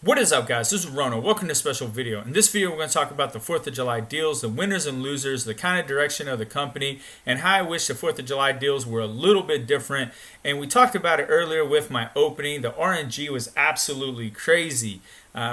What is up, guys? This is rho-no. Welcome to a special video. In this video, we're going to talk about the 4th of July deals, the winners and losers, the kind of direction of the company, and how I wish the 4th of July deals were a little bit different. And we talked about it earlier with my opening. The RNG was absolutely crazy.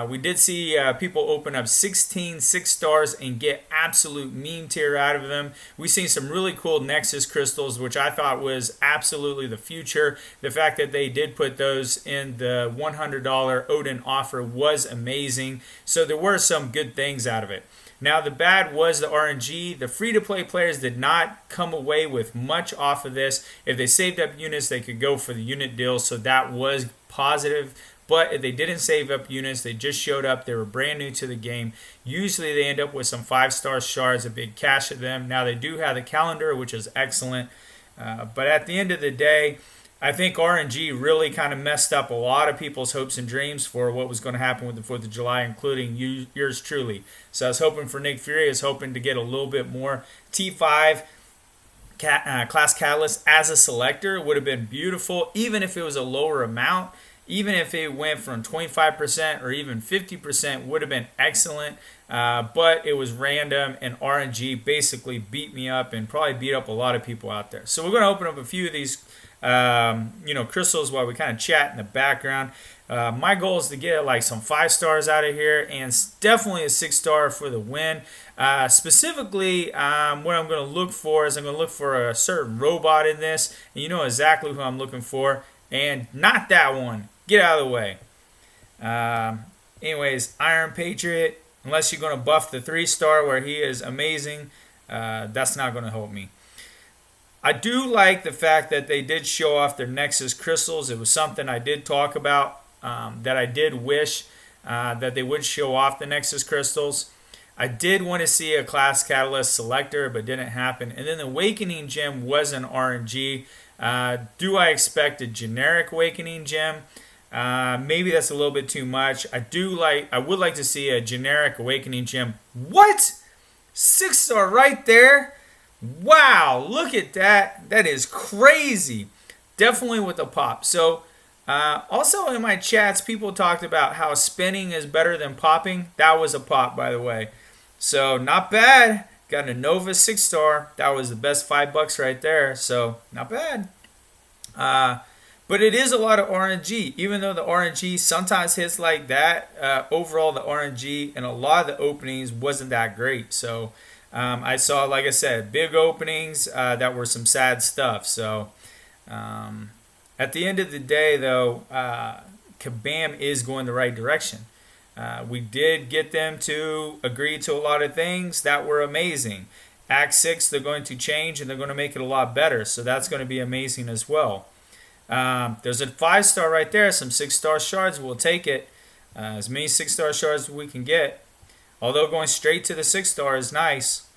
We did see people open up 16 6-stars and get absolute meme tier out of them. We've seen some really cool Nexus crystals, which I thought was absolutely the future. The fact that they did put those in the $100 Odin offer was amazing. So there were some good things out of it. Now, the bad was the RNG. The free-to-play players did not come away with much off of this. If they saved up units, they could go for the unit deals, so that was positive. But if they didn't save up units, they just showed up, they were brand new to the game. Usually they end up with some 5-star shards, a big cache of them. Now they do have the calendar, which is excellent. But at the end of the day, I think RNG really kind of messed up a lot of people's hopes and dreams for what was going to happen with the 4th of July, including yours truly. So I was hoping for Nick Fury. I was hoping to get a little bit more T5 class catalyst as a selector. It would have been beautiful, even if it was a lower amount. Even if it went from 25% or even 50%, would have been excellent. But it was random, and RNG basically beat me up and probably beat up a lot of people out there. So we're going to open up a few of these crystals while we kind of chat in the background. My goal is to get like some 5-stars out of here, and definitely a 6-star for the win. Specifically, what I'm going to look for is I'm going to look for a certain robot in this, and you know exactly who I'm looking for, and not that one. Get out of the way. Anyways, Iron Patriot, unless you're going to buff the 3-star where he is amazing, that's not going to help me. I do like the fact that they did show off their Nexus crystals. It was something I did talk about, that I did wish that they would show off the Nexus crystals. I did want to see a class catalyst selector, but didn't happen. And then the Awakening gem was an RNG. Do I expect a generic Awakening gem? Maybe that's a little bit too much. I would like to see a generic Awakening gem. What? 6-star right there? Wow, look at that. That is crazy. Definitely with a pop. So, also in my chats, people talked about how spinning is better than popping. That was a pop, by the way. So, not bad. Got a Nova 6-star. That was the best $5 right there. So, not bad. But it is a lot of RNG. Even though the RNG sometimes hits like that, overall the RNG and a lot of the openings wasn't that great. So I saw, like I said, big openings that were some sad stuff. So at the end of the day, though, Kabam is going the right direction. We did get them to agree to a lot of things that were amazing. Act 6, they're going to change and they're going to make it a lot better. So that's going to be amazing as well. There's a 5-star right there, some 6-star shards. We'll take it. As many 6-star shards as we can get. Although going straight to the 6-star is nice.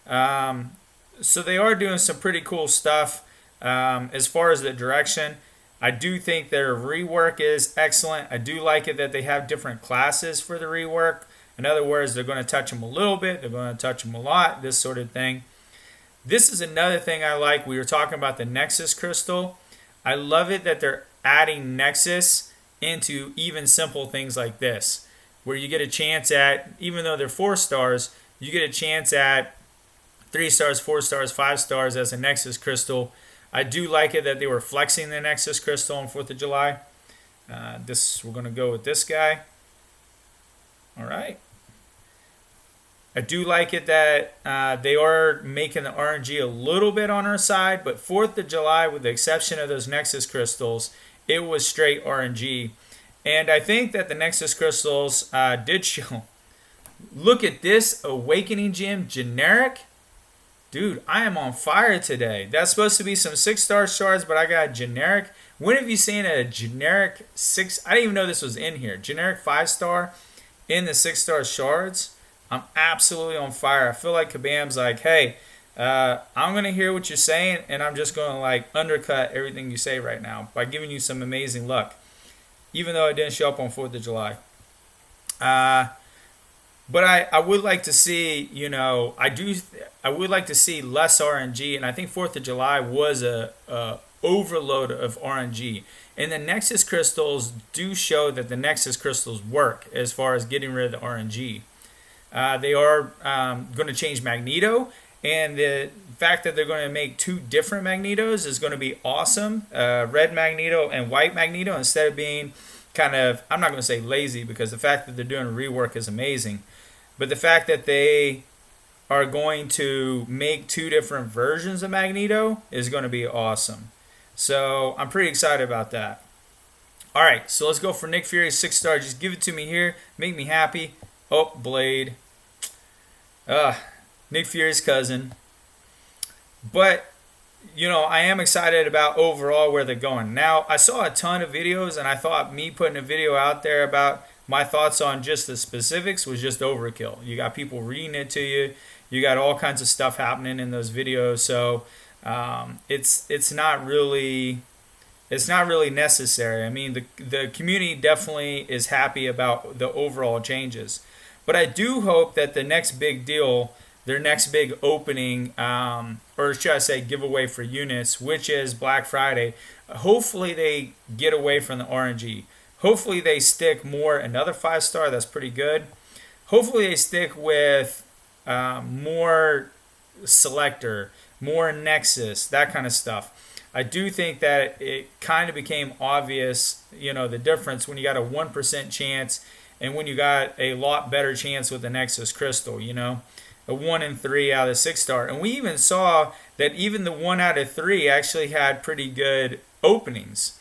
So they are doing some pretty cool stuff as far as the direction. I do think their rework is excellent. I do like it that they have different classes for the rework. In other words, they're going to touch them a little bit. They're going to touch them a lot. This sort of thing. This is another thing I like. We were talking about the Nexus crystal. I love it that they're adding Nexus into even simple things like this, where you get a chance at, even though they're 4-stars, you get a chance at 3-stars, 4-stars, 5-stars as a Nexus crystal. I do like it that they were flexing the Nexus crystal on 4th of July. We're going to go with this guy. All right. I do like it that they are making the RNG a little bit on our side, but 4th of July, with the exception of those Nexus crystals, it was straight RNG. And I think that the Nexus crystals did show. Look at this Awakening gem generic. Dude, I am on fire today. That's supposed to be some 6-star shards, but I got a generic. When have you seen a generic 6? I didn't even know this was in here. Generic 5-star in the 6-star shards. I'm absolutely on fire. I feel like Kabam's like, hey, I'm going to hear what you're saying, and I'm just going to like undercut everything you say right now by giving you some amazing luck, even though it didn't show up on 4th of July. But I would like to see, I would like to see less RNG, and I think 4th of July was a overload of RNG. And the Nexus crystals do show that the Nexus crystals work as far as getting rid of the RNG. They are going to change magneto, and the fact that they're going to make two different magnetos is going to be awesome. Red magneto and white magneto, instead of being kind of, I'm not going to say lazy, because the fact that they're doing rework is amazing, but the fact that they are going to make two different versions of magneto is going to be awesome. So I'm pretty excited about that. All right, so let's go for Nick Fury 6-star. Just give it to me here. Make me happy. Oh, Blade. Nick Fury's cousin. But, you know, I am excited about overall where they're going. Now, I saw a ton of videos, and I thought me putting a video out there about my thoughts on just the specifics was just overkill. You got people reading it to you. You got all kinds of stuff happening in those videos. So it's not really necessary. I mean, the community definitely is happy about the overall changes. But I do hope that the next big deal, their next big opening, or should I say giveaway for units, which is Black Friday, hopefully they get away from the RNG. Hopefully they stick more, another 5-star, that's pretty good. Hopefully they stick with more selector, more Nexus, that kind of stuff. I do think that it kind of became obvious, you know, the difference when you got a 1% chance and when you got a lot better chance with the Nexus Crystal, you know, a 1 in 3 out of 6-star. And we even saw that even the 1 out of 3 actually had pretty good openings.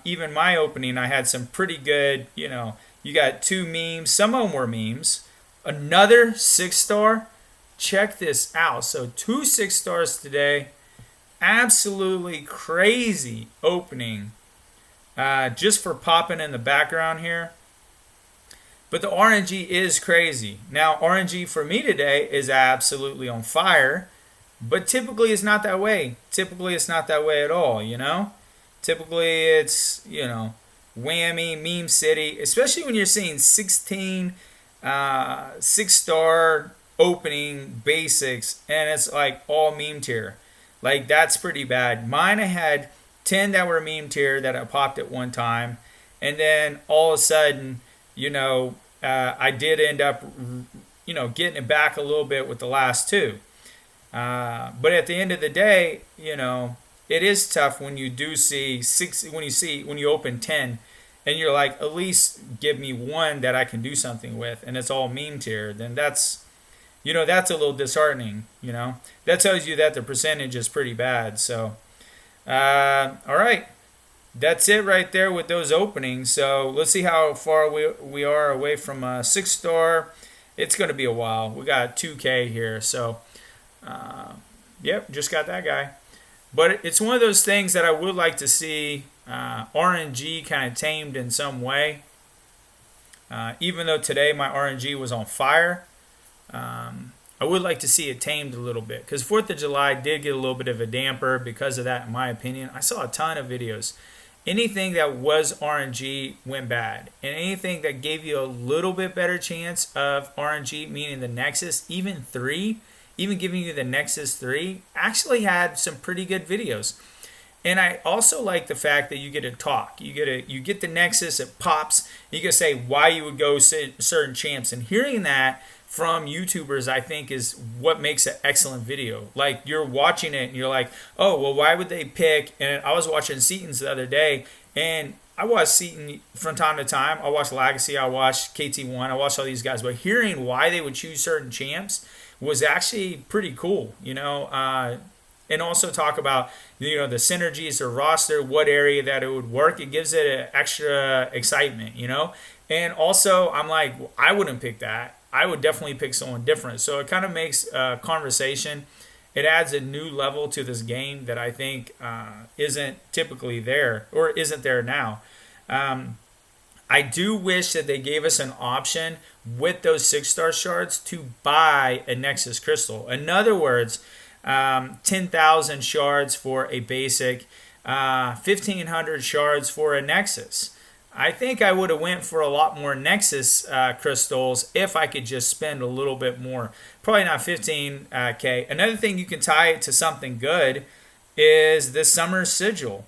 Even my opening, I had some pretty good, you know, you got 2 memes, some of them were memes. Another 6-star, check this out. So 2 6-stars today. Absolutely crazy opening, just for popping in the background here. But the RNG is crazy. Now, RNG for me today is absolutely on fire, but typically it's not that way. Typically it's not that way at all, you know? Typically it's, you know, whammy, meme city, especially when you're seeing 16 6-star opening basics, and it's like all meme tier. Like, that's pretty bad. Mine, I had 10 that were meme tier that I popped at one time. And then all of a sudden, you know, I did end up, you know, getting it back a little bit with the last 2. But at the end of the day, you know, it is tough when you do see when you open 10 and you're like, at least give me 1 that I can do something with, and it's all meme tier, then that's, you know, that's a little disheartening, you know. That tells you that the percentage is pretty bad. So, all right. That's it right there with those openings. So, let's see how far we are away from a 6-star. It's going to be a while. We got 2K here. So, yep, just got that guy. But it's one of those things that I would like to see RNG kind of tamed in some way. Even though today my RNG was on fire, I would like to see it tamed a little bit, because 4th of July did get a little bit of a damper because of that, in my opinion. I saw a ton of videos. Anything that was RNG went bad, and anything that gave you a little bit better chance of RNG, meaning the Nexus, even giving you the Nexus 3, actually had some pretty good videos. And I also like the fact that you get to talk. You get the Nexus, it pops. You can say why you would go certain champs, and hearing that from YouTubers, I think, is what makes an excellent video. Like, you're watching it and you're like, oh, well, why would they pick? And I was watching Seaton's the other day, and I watch Seaton from time to time. I watch Legacy, I watch KT1, I watch all these guys. But hearing why they would choose certain champs was actually pretty cool, you know. And also talk about, you know, the synergies or roster, what area that it would work. It gives it an extra excitement, you know. And also, I'm like, I wouldn't pick that. I would definitely pick someone different. So it kind of makes conversation. It adds a new level to this game that I think isn't typically there, or isn't there now. I do wish that they gave us an option with those 6-star shards to buy a Nexus Crystal. In other words, 10,000 shards for a basic, 1,500 shards for a Nexus. I think I would have went for a lot more Nexus crystals if I could just spend a little bit more. Probably not 15K. Another thing, you can tie it to something good is the summer sigil.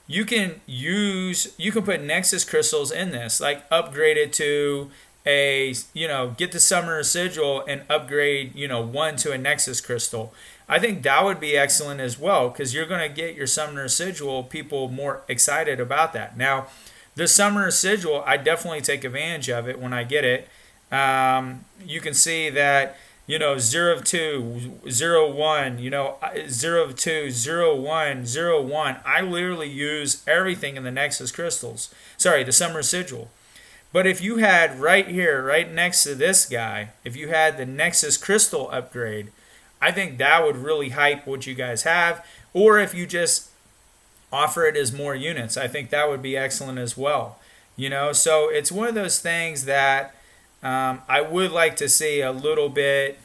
You can put Nexus crystals in this, like upgrade it to get the summer sigil and upgrade, one to a Nexus crystal. I think that would be excellent as well, because you're going to get your summer sigil people more excited about that. Now, the summer sigil, I definitely take advantage of it when I get it. You can see that 0 of 2, 0 1, 0 of 2, 0 1, 0 1. I literally use everything in the Nexus crystals. Sorry, the summer sigil. But if you had right here, right next to this guy, if you had the Nexus crystal upgrade, I think that would really hype what you guys have. Or if you just offer it as more units, I think that would be excellent as well. So it's one of those things that I would like to see a little bit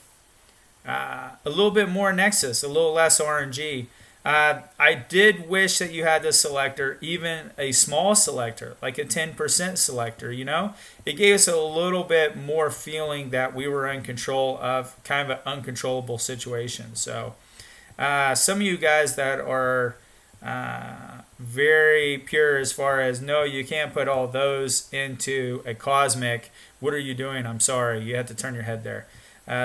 more Nexus, a little less RNG. I did wish that you had the selector, even a small selector, like a 10% selector. It gave us a little bit more feeling that we were in control of kind of an uncontrollable situation. So some of you guys that are very pure as far as, no, you can't put all those into a cosmic. What are you doing? I'm sorry. You have to turn your head there.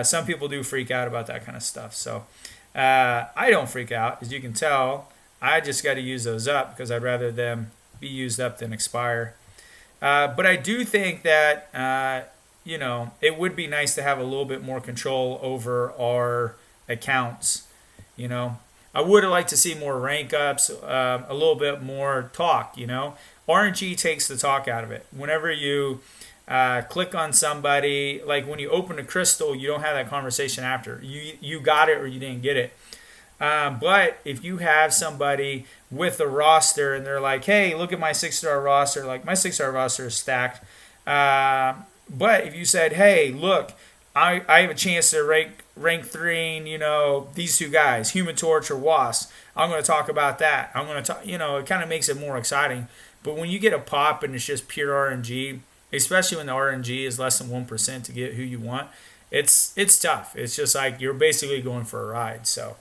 Some people do freak out about that kind of stuff. So I don't freak out. As you can tell, I just got to use those up because I'd rather them be used up than expire. But I do think that, it would be nice to have a little bit more control over our accounts. I would have liked to see more rank ups, a little bit more talk. RNG takes the talk out of it. Whenever you click on somebody, like when you open a crystal, you don't have that conversation after. You got it or you didn't get it. But if you have somebody with a roster and they're like, hey, look at my 6-star roster, like my 6-star roster is stacked. But if you said, hey, look, I have a chance to rank 3, these two guys, Human Torch or Wasp. I'm going to talk about that. I'm going to talk, it kind of makes it more exciting. But when you get a pop and it's just pure RNG, especially when the RNG is less than 1% to get who you want, it's tough. It's just like you're basically going for a ride. So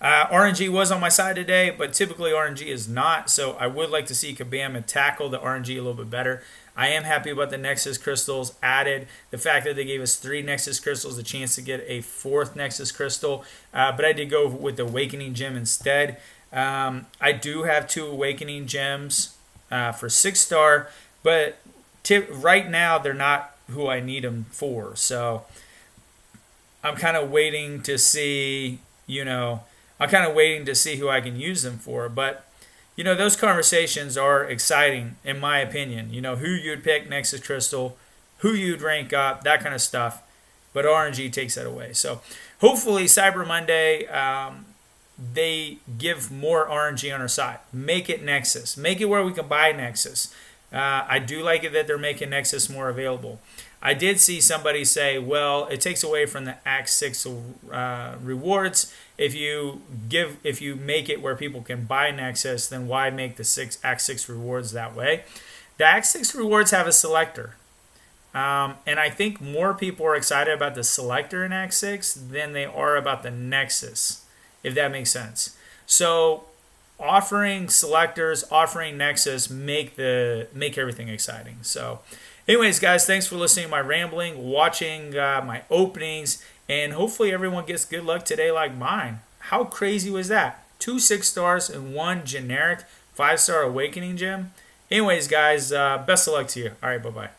RNG was on my side today, but typically RNG is not. So I would like to see Kabam tackle the RNG a little bit better. I am happy about the Nexus crystals added. The fact that they gave us 3 Nexus crystals, the chance to get a 4th Nexus crystal. But I did go with the Awakening Gem instead. I do have 2 Awakening Gems for 6-star, but right now they're not who I need them for. So I'm kind of waiting to see, who I can use them for. But those conversations are exciting, in my opinion. Who you'd pick Nexus Crystal, who you'd rank up, that kind of stuff. But RNG takes that away. So hopefully Cyber Monday, they give more RNG on our side. Make it Nexus. Make it where we can buy Nexus. I do like it that they're making Nexus more available. I did see somebody say, well, it takes away from the Act 6 rewards. If you make it where people can buy Nexus, then why make the Act 6 rewards that way? The Act 6 rewards have a selector. And I think more people are excited about the selector in Act 6 than they are about the Nexus, if that makes sense. So offering selectors, offering Nexus make everything exciting. So anyways, guys, thanks for listening to my rambling, watching my openings, and hopefully everyone gets good luck today like mine. How crazy was that? 2 6-stars and 1 generic 5-star Awakening Gem. Anyways, guys, best of luck to you. All right, bye-bye.